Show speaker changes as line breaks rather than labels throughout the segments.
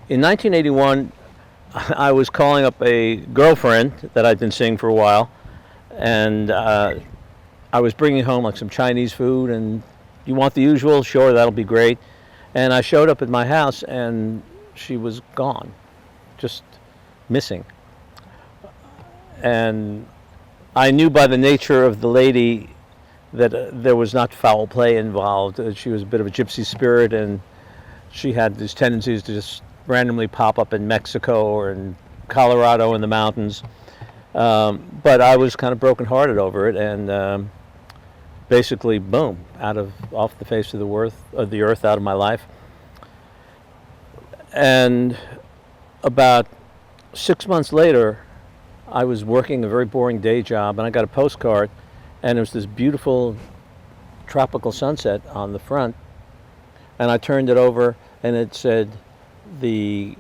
In 1981, I was calling up a girlfriend that I'd been seeing for a while, and I was bringing home like some Chinese food, and you want the usual? Sure, that'll be great. And I showed up at my house, and she was gone, just missing. And I knew by the nature of the lady that there was not foul play involved. She was a bit of a gypsy spirit, and she had these tendencies to just randomly pop up in Mexico or in Colorado in the mountains. But I was kind of brokenhearted over it, and basically, boom, off the face of the earth, out of my life. And about 6 months later, I was working a very boring day job, and I got a postcard, and there was this beautiful tropical sunset on the front, and I turned it over, and it said, "The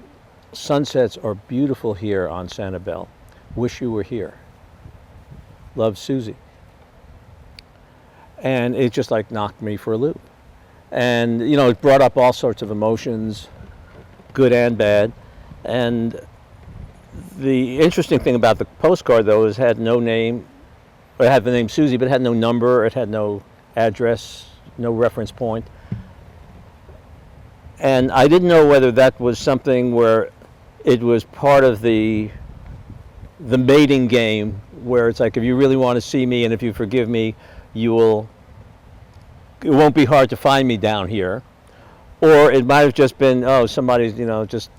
sunsets are beautiful here on Sanibel. Wish you were here. Love, Susie." And it just like knocked me for a loop. And, it brought up all sorts of emotions, good and bad. And the interesting thing about the postcard, though, is it had no name. It had the name Susie, but it had no number. It had no address, no reference point. And I didn't know whether that was something where it was part of the mating game, where it's like, if you really want to see me and if you forgive me, it won't be hard to find me down here. Or it might have just been, somebody's, just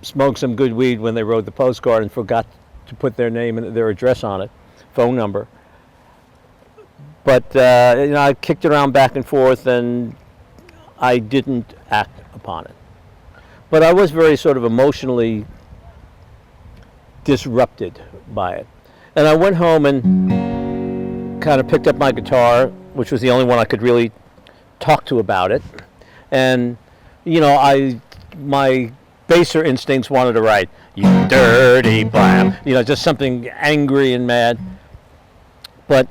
smoked some good weed when they wrote the postcard and forgot to put their name and their address on it, phone number. But, I kicked it around back and forth, and I didn't act upon it. But I was very sort of emotionally disrupted by it. And I went home and kind of picked up my guitar, which was the only one I could really talk to about it. And, my baser instincts wanted to write, "You dirty blam," just something angry and mad. But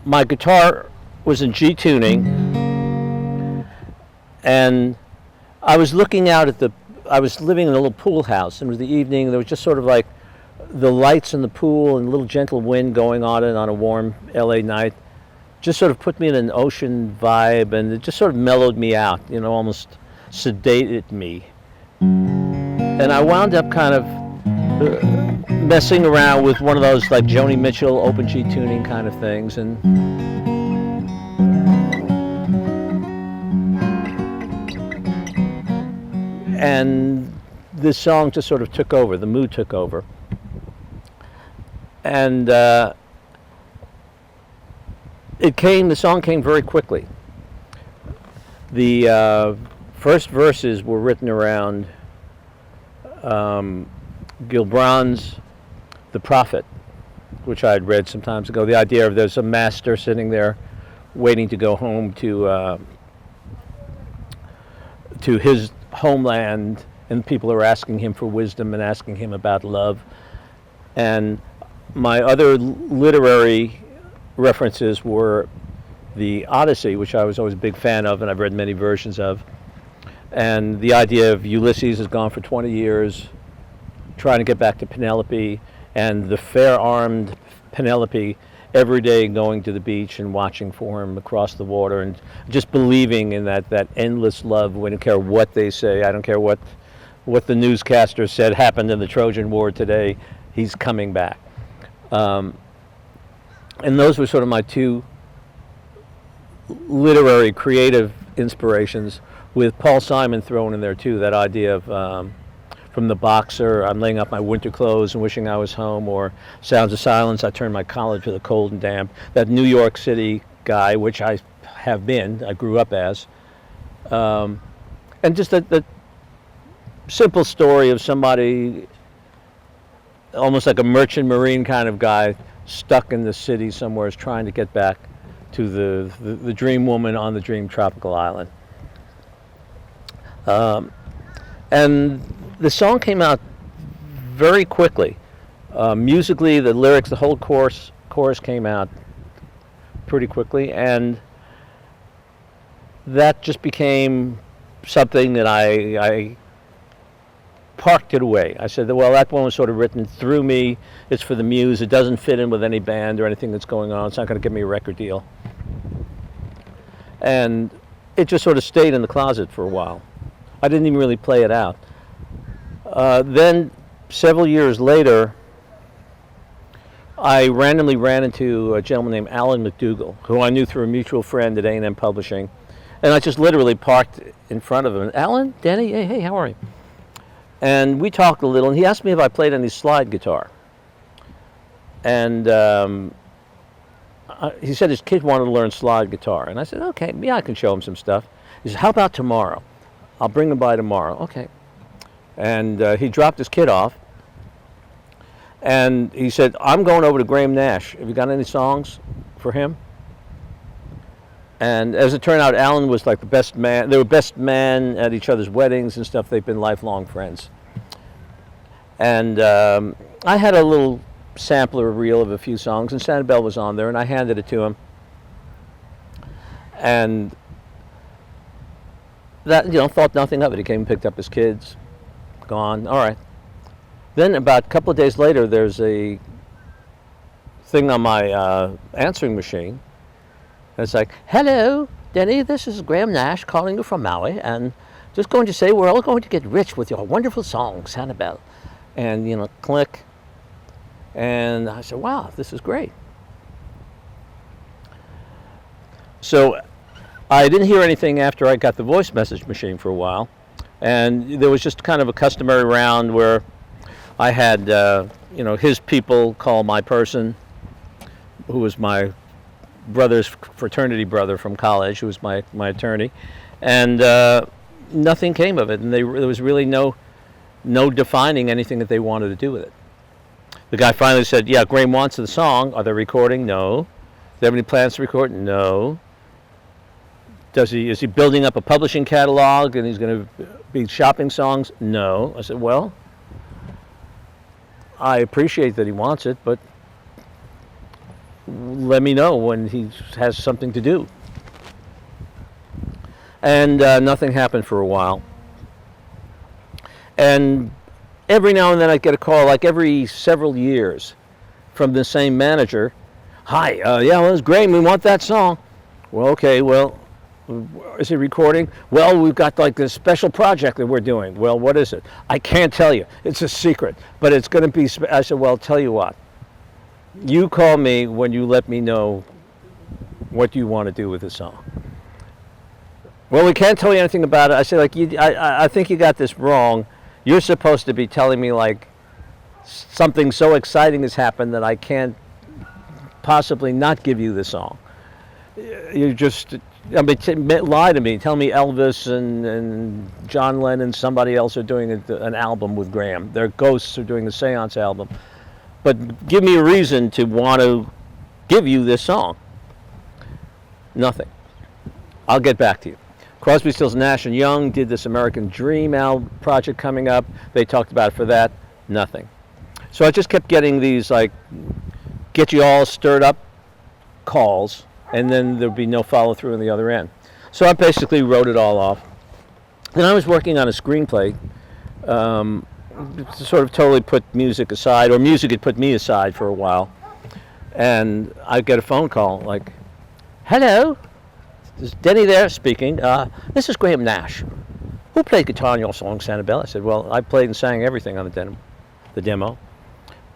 my guitar was in G tuning, and I was looking out I was living in a little pool house, and it was the evening, and there was just sort of like the lights in the pool and a little gentle wind going on it on a warm LA night. Just sort of put me in an ocean vibe, and it just sort of mellowed me out, almost sedated me. And I wound up kind of messing around with one of those like Joni Mitchell open G tuning kind of things, and this song just sort of took over, the mood took over. And the song came very quickly. The first verses were written around Gilbran's The Prophet, which I had read some time ago. The idea of there's a master sitting there waiting to go home to his homeland, and people are asking him for wisdom and asking him about love. And my other literary references were the Odyssey, which I was always a big fan of, and I've read many versions of. And the idea of Ulysses has gone for 20 years trying to get back to Penelope, and the fair-armed Penelope every day going to the beach and watching for him across the water, and just believing in that endless love. We don't care what they say. I don't care what the newscaster said happened in the Trojan War today. He's coming back. And those were sort of my two literary, creative inspirations, with Paul Simon thrown in there too, that idea of from The Boxer, I'm laying up my winter clothes and wishing I was home, or Sounds of Silence, I turned my collar to the cold and damp. That New York City guy, which I have been, I grew up as. And just the simple story of somebody, almost like a merchant marine kind of guy, stuck in the city somewhere, is trying to get back to the dream woman on the dream tropical island. And the song came out very quickly. Musically, the lyrics, the whole chorus came out pretty quickly, and that just became something that I parked it away. I said, well, that one was sort of written through me. It's for the muse. It doesn't fit in with any band or anything that's going on. It's not going to give me a record deal. And it just sort of stayed in the closet for a while. I didn't even really play it out. Then, several years later, I randomly ran into a gentleman named Alan McDougall, who I knew through a mutual friend at A&M Publishing. And I just literally parked in front of him. Alan, Denny, hey, how are you? And we talked a little, and he asked me if I played any slide guitar. And he said his kid wanted to learn slide guitar. And I said, okay, yeah, I can show him some stuff. He said, how about tomorrow? I'll bring him by tomorrow. Okay. And he dropped his kid off. And he said, I'm going over to Graham Nash. Have you got any songs for him? And as it turned out, Alan was like the best man. They were best man at each other's weddings and stuff. They've been lifelong friends. And I had a little sampler reel of a few songs, and Sanibel was on there, and I handed it to him. And that, thought nothing of it. He came and picked up his kids. Gone. All right. Then about a couple of days later, there's a thing on my answering machine. And it's like, hello, Denny, this is Graham Nash calling you from Maui, and just going to say we're all going to get rich with your wonderful song, Sanibel. And, click. And I said, wow, this is great. So I didn't hear anything after I got the voice message machine for a while. And there was just kind of a customary round where I had, his people call my person, who was my brother's fraternity brother from college, who was my attorney. And nothing came of it. And there was really no defining anything that they wanted to do with it. The guy finally said, yeah, Graham wants the song. Are they recording? No. Do they have any plans to record? No. Is he building up a publishing catalog and he's going to be shopping songs? No. I said, well, I appreciate that he wants it, but let me know when he has something to do. And nothing happened for a while. And every now and then I get a call, like every several years, from the same manager. Hi, yeah, well, it's Graham, we want that song. Well, okay, well, is he recording? Well, we've got like this special project that we're doing. Well, what is it? I can't tell you. It's a secret, but it's going to be, I said, well, tell you what. You call me when you let me know what you want to do with the song. Well, we can't tell you anything about it. I said, I think you got this wrong. You're supposed to be telling me like something so exciting has happened that I can't possibly not give you the song. You just, lie to me. Tell me Elvis and John Lennon, somebody else are doing an album with Graham. Their ghosts are doing a seance album. But give me a reason to want to give you this song. Nothing. I'll get back to you. Crosby, Stills, Nash and Young did this American Dream project coming up. They talked about it for that. Nothing. So I just kept getting these like get you all stirred up calls, and then there'd be no follow through on the other end. So I basically wrote it all off. Then I was working on a screenplay. Sort of totally put music aside, or music had put me aside for a while, and I get a phone call like, hello, is Denny there speaking? This is Graham Nash. Who played guitar on your song, Sanibel? I said, well, I played and sang everything on the demo.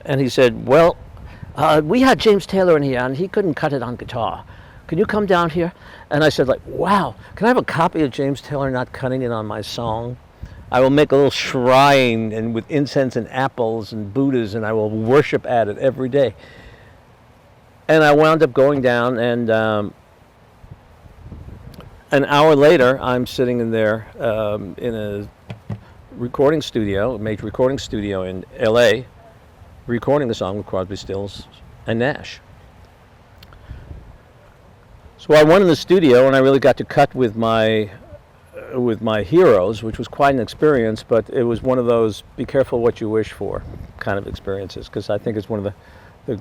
And he said, well, we had James Taylor in here and he couldn't cut it on guitar. Can you come down here? And I said, like, wow, can I have a copy of James Taylor not cutting it on my song? I will make a little shrine and with incense and apples and Buddhas, and I will worship at it every day. And I wound up going down, and an hour later, I'm sitting in there in a recording studio, a major recording studio in L.A., recording the song with Crosby, Stills, and Nash. So I went in the studio, and I really got to cut with my heroes, which was quite an experience, but it was one of those be careful what you wish for kind of experiences, because I think it's one of the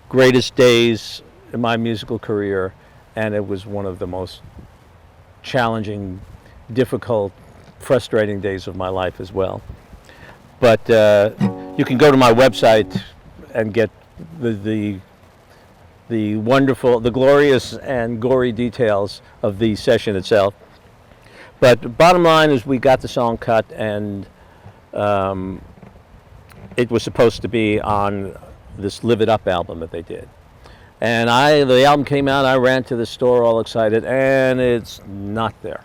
greatest days in my musical career, and it was one of the most challenging, difficult, frustrating days of my life as well. But you can go to my website and get the wonderful, the glorious and gory details of the session itself. But bottom line is we got the song cut, and it was supposed to be on this Live It Up album that they did. And the album came out, I ran to the store all excited, and it's not there.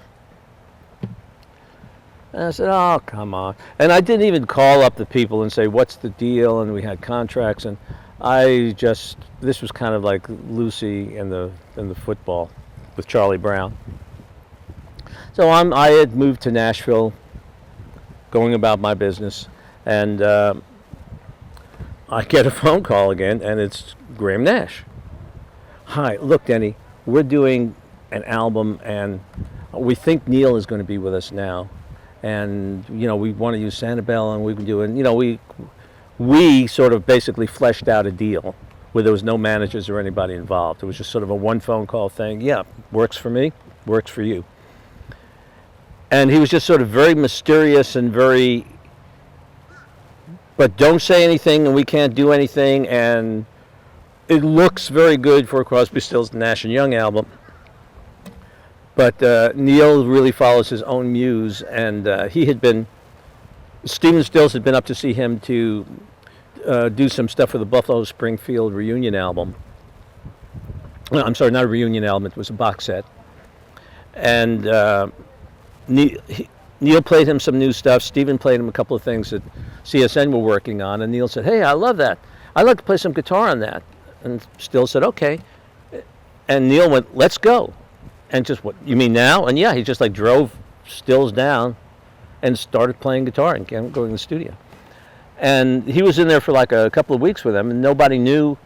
And I said, oh, come on. And I didn't even call up the people and say, what's the deal? And we had contracts, and this was kind of like Lucy in the football with Charlie Brown. So I had moved to Nashville, going about my business, and I get a phone call again, and it's Graham Nash. Hi, look, Denny, we're doing an album, and we think Neil is going to be with us now. And, you know, we want to use Sanibel, and we've been doing, you know, we sort of basically fleshed out a deal where there was no managers or anybody involved. It was just sort of a one phone call thing. Yeah, works for me, works for you. And he was just sort of very mysterious and very, but don't say anything and we can't do anything, and it looks very good for a Crosby, Stills, Nash Young album. But Neil really follows his own muse, and Stephen Stills had been up to see him to do some stuff for the Buffalo Springfield reunion album. I'm sorry, not a reunion album, it was a box set. And Neil played him some new stuff. Stephen played him a couple of things that CSN were working on, and Neil said, hey, I love that. I'd like to play some guitar on that. And Stills said, okay. And Neil went, let's go. And just, what, you mean now? And yeah, he just like drove Stills down and started playing guitar and going to the studio. And he was in there for like a couple of weeks with them, and nobody knew,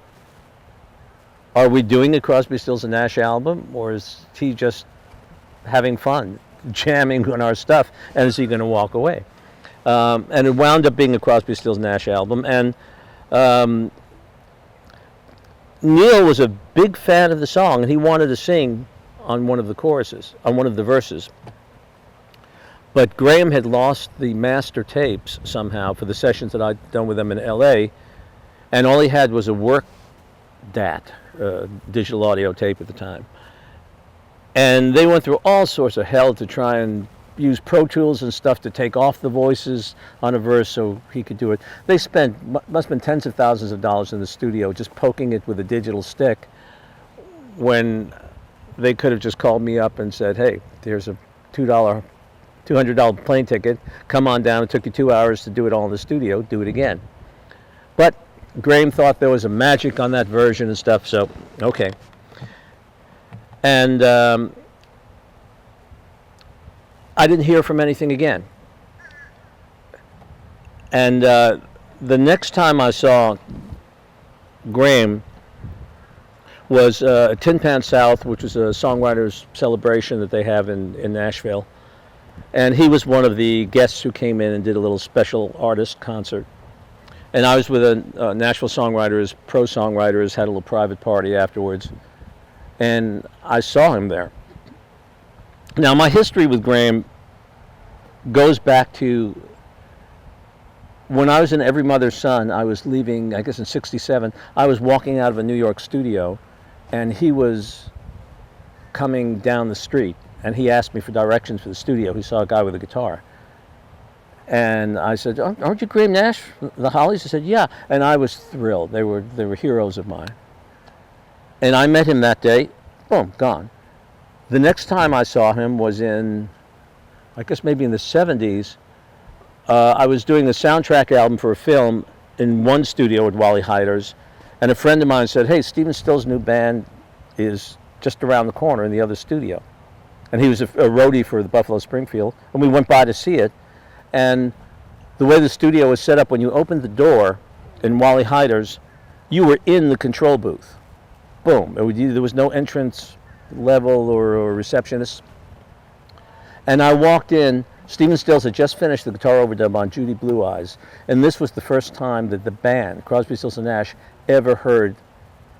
are we doing a Crosby, Stills and Nash album, or is he just having fun, jamming on our stuff, and is he going to walk away? And it wound up being a Crosby, Stills, Nash album, and Neil was a big fan of the song, and he wanted to sing on one of the choruses, on one of the verses. But Graham had lost the master tapes somehow for the sessions that I'd done with them in L.A., and all he had was a work DAT, digital audio tape at the time. And they went through all sorts of hell to try and use Pro Tools and stuff to take off the voices on a verse so he could do it. They must have been tens of thousands of dollars in the studio just poking it with a digital stick, when they could have just called me up and said, hey, here's a $200 plane ticket, come on down. It took you 2 hours to do it all in the studio, do it again. But Graham thought there was a magic on that version and stuff, so okay. And I didn't hear from anything again. And the next time I saw Graham was Tin Pan South, which was a songwriters celebration that they have in Nashville. And he was one of the guests who came in and did a little special artist concert. And I was with a Nashville songwriters, pro songwriters, had a little private party afterwards. And I saw him there. Now, my history with Graham goes back to when I was in Every Mother's Son. I was leaving, I guess in '67. I was walking out of a New York studio, and he was coming down the street, and he asked me for directions for the studio. He saw a guy with a guitar. And I said, aren't you Graham Nash, the Hollies? He said, yeah. And I was thrilled. They were heroes of mine. And I met him that day. Boom, gone. The next time I saw him was in, I guess maybe in the 70s. I was doing a soundtrack album for a film in one studio with Wally Heider's, and a friend of mine said, hey, Stephen Stills' new band is just around the corner in the other studio. And he was a roadie for the Buffalo Springfield, and we went by to see it. And the way the studio was set up, when you opened the door in Wally Heider's, you were in the control booth. Boom. There was no entrance level or receptionist. And I walked in. Stephen Stills had just finished the guitar overdub on Judy Blue Eyes, and this was the first time that the band, Crosby, Stills and Nash, ever heard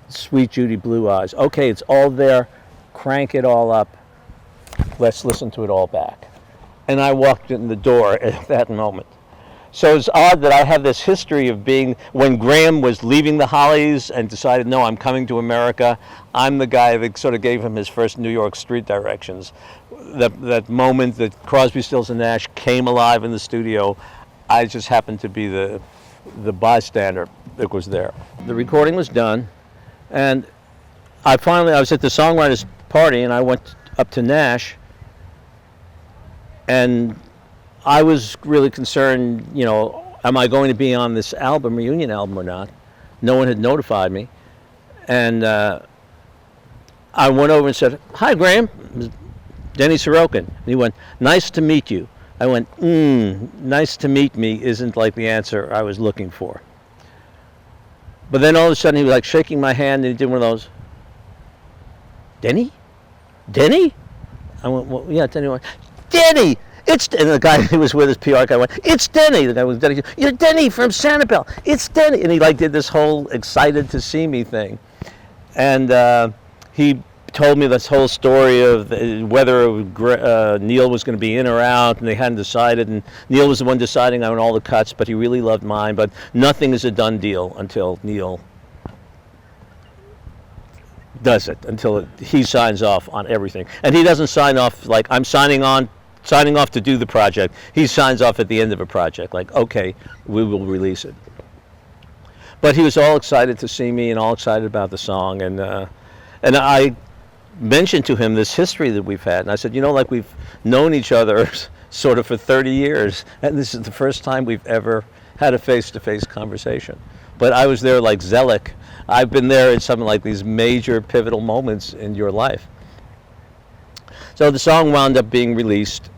Sweet Judy Blue Eyes. Okay, it's all there. Crank it all up. Let's listen to it all back. And I walked in the door at that moment. So it's odd that I have this history of being, when Graham was leaving the Hollies and decided, no, I'm coming to America, I'm the guy that sort of gave him his first New York street directions. That moment that Crosby, Stills, and Nash came alive in the studio, I just happened to be the bystander that was there. The recording was done, and I was at the songwriters party, and I went up to Nash, and I was really concerned, am I going to be on this album, reunion album, or not? No one had notified me. And I went over and said, "Hi, Graham, Denny Sarokin." And he went, "Nice to meet you." I went, "Nice to meet me" isn't like the answer I was looking for. But then all of a sudden he was like shaking my hand, and he did one of those, "Denny? Denny?" I went, "Well, yeah, Denny." Went, "Denny! And the guy who was with his PR guy went, "It's Denny." The guy was Denny. "You're Denny from Sanibel. It's Denny." And he did this whole excited to see me thing. And he told me this whole story of whether Neil was going to be in or out, and they hadn't decided. And Neil was the one deciding on all the cuts, but he really loved mine. But nothing is a done deal until Neil does it, until he signs off on everything. And he doesn't sign off like I'm signing off to do the project. He signs off at the end of a project, like, okay, we will release it. But he was all excited to see me and all excited about the song. And I mentioned to him this history that we've had. And I said, we've known each other sort of for 30 years. And this is the first time we've ever had a face-to-face conversation. But I was there like Zellick. I've been there at something like these major pivotal moments in your life. So the song wound up being released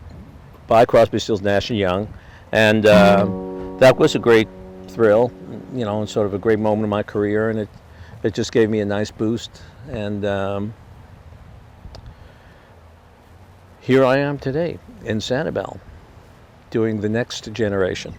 by Crosby, Stills, Nash Young, and that was a great thrill, and sort of a great moment in my career, and it just gave me a nice boost. And here I am today in Sanibel, doing the next generation.